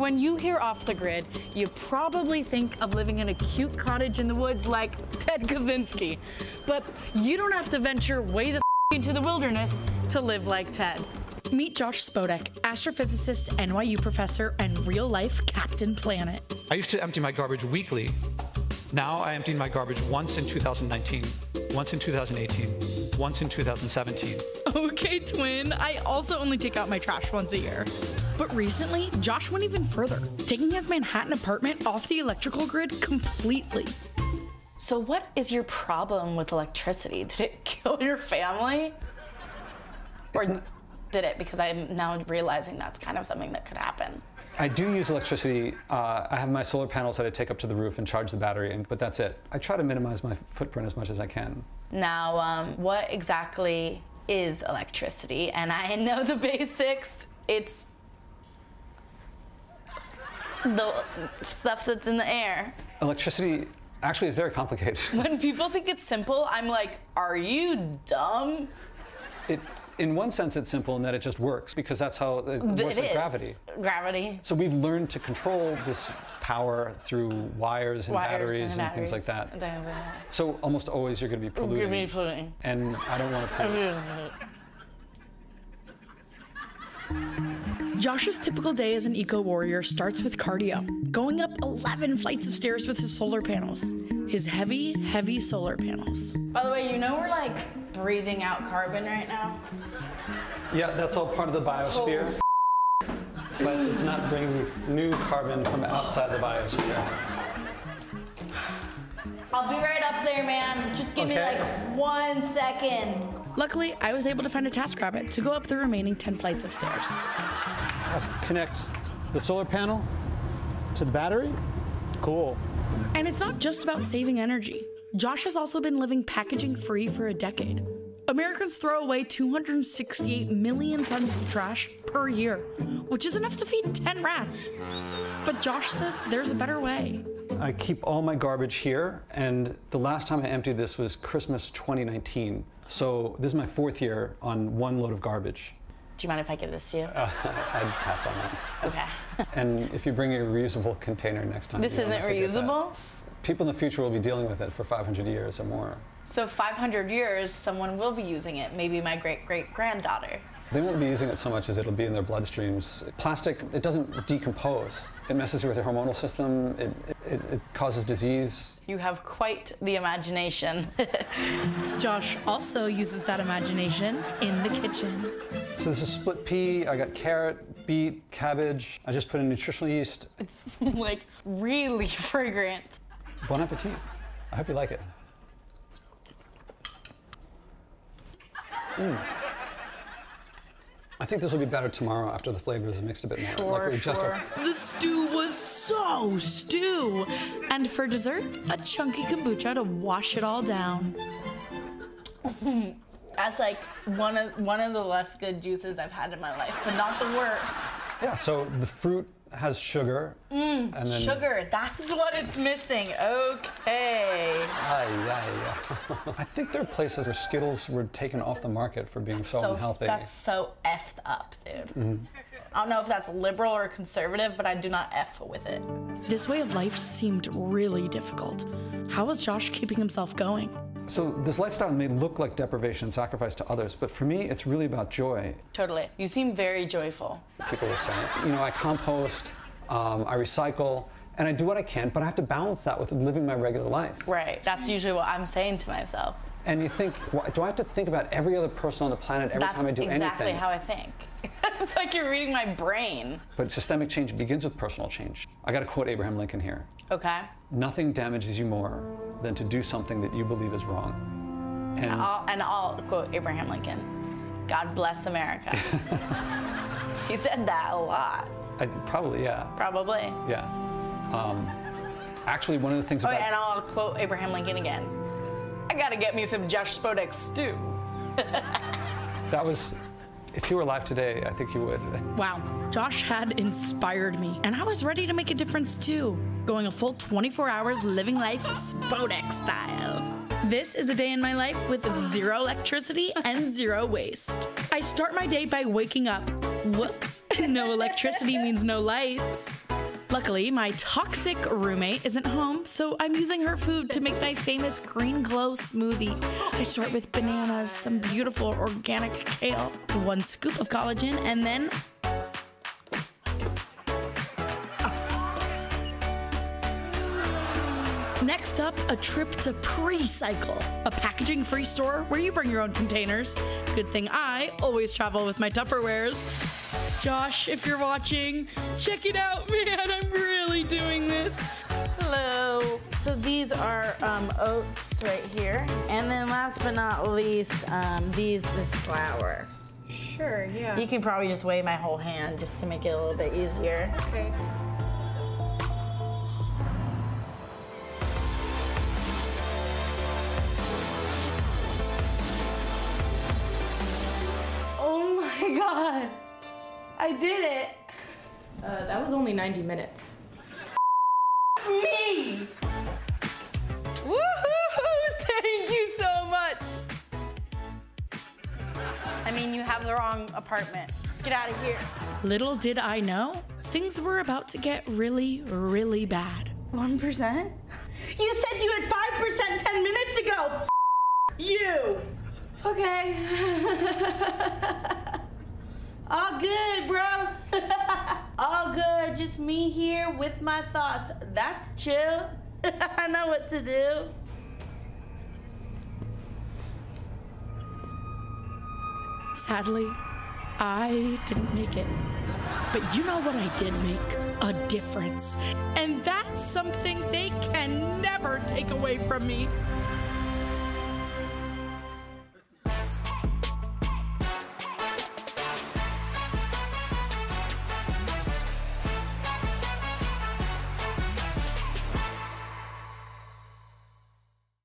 when you hear off the grid, you probably think of living in a cute cottage in the woods like Ted Kaczynski. But you don't have to venture way the into the wilderness to live like Ted. Meet Josh Spodek, astrophysicist, NYU professor, and real-life Captain Planet. I used to empty my garbage weekly. Now I emptied my garbage once in 2019, once in 2018, once in 2017. Okay, twin. I also only take out my trash once a year. But recently, Josh went even further, taking his Manhattan apartment off the electrical grid completely. So what is your problem with electricity? Did it kill your family? Or did it? Because I'm now realizing that's kind of something that could happen. I do use electricity. I have my solar panels that I take up to the roof and charge the battery, but that's it. I try to minimize my footprint as much as I can. Now, what exactly is electricity? And I know the basics. It's the stuff that's in the air. Electricity actually is very complicated. When people think it's simple, I'm like, are you dumb? In one sense, it's simple in that it just works, because that's how it works with gravity. Gravity. So we've learned to control this power through wires and batteries and things like that. So almost always you're going to be polluting. And I don't want to pollute. Josh's typical day as an eco-warrior starts with cardio, going up 11 flights of stairs with his solar panels. His heavy, heavy solar panels. By the way, you know we're like breathing out carbon right now? Yeah, that's all part of the biosphere. But it's not bringing new carbon from outside the biosphere. I'll be right up there, man. Just give me like 1 second. Luckily, I was able to find a TaskRabbit to go up the remaining 10 flights of stairs. I'll connect the solar panel to the battery. Cool. And it's not just about saving energy. Josh has also been living packaging-free for a decade. Americans throw away 268 million tons of trash per year, which is enough to feed 10 rats. But Josh says there's a better way. I keep all my garbage here, and the last time I emptied this was Christmas 2019. So this is my 4th year on 1 load of garbage. Do you mind if I give this to you? I'd pass on that. Okay. And if you bring a reusable container next time. This isn't reusable? People in the future will be dealing with it for 500 years or more. So 500 years, someone will be using it, maybe my great-great-granddaughter. They won't be using it so much as it'll be in their bloodstreams. Plastic, it doesn't decompose. It messes with your hormonal system. It causes disease. You have quite the imagination. Josh also uses that imagination in the kitchen. So this is split pea. I got carrot, beet, cabbage. I just put in nutritional yeast. It's like really fragrant. Bon appetit. I hope you like it. I think this will be better tomorrow after the flavors are mixed a bit more. Sure. The stew was so stew. And for dessert, a chunky kombucha to wash it all down. That's like one of the less good juices I've had in my life, but not the worst. Yeah, so the fruit has sugar. And then sugar, that's what it's missing. Okay. I think there are places where Skittles were taken off the market for being so unhealthy. That's so effed up, dude. I don't know if that's liberal or conservative, but I do not F with it. This way of life seemed really difficult. How was Josh keeping himself going? So this lifestyle may look like deprivation and sacrifice to others, but for me, it's really about joy. Totally. You seem very joyful. People will say, you know, I compost, I recycle, and I do what I can, but I have to balance that with living my regular life. Right. That's usually what I'm saying to myself. And you think, well, do I have to think about every other person on the planet every time I do anything? That's exactly how I think. It's like you're reading my brain. But systemic change begins with personal change. I got to quote Abraham Lincoln here. Okay. Nothing damages you more than to do something that you believe is wrong. And I'll quote Abraham Lincoln. God bless America. He said that a lot. Probably, yeah. Probably. Yeah. Actually, one of the things about... and I'll quote Abraham Lincoln again. I gotta get me some Josh Spodek stew. That was... If you were alive today, I think you would. Wow, Josh had inspired me, and I was ready to make a difference too, going a full 24 hours living life Spodek style. This is a day in my life with 0 electricity and 0 waste. I start my day by waking up. Whoops, no electricity means no lights. Luckily, my toxic roommate isn't home, so I'm using her food to make my famous green glow smoothie. I start with bananas, some beautiful organic kale, 1 scoop of collagen, and then next up, a trip to Pre-Cycle, a packaging-free store where you bring your own containers. Good thing I always travel with my Tupperwares. Josh, if you're watching, check it out, man. I'm really doing this. Hello. So these are oats right here. And then last but not least, this flour. Sure, yeah. You can probably just weigh my whole hand just to make it a little bit easier. Okay. Oh my God. I did it. That was only 90 minutes. Me! Woohoo! Thank you so much. I mean, you have the wrong apartment. Get out of here. Little did I know, things were about to get really, really bad. 1%? You said you had 5% 10 minutes ago. You. Okay. All good, bro. All good. Just me here with my thoughts. That's chill. I know what to do. Sadly, I didn't make it. But you know what I did make? A difference. And that's something they can never take away from me.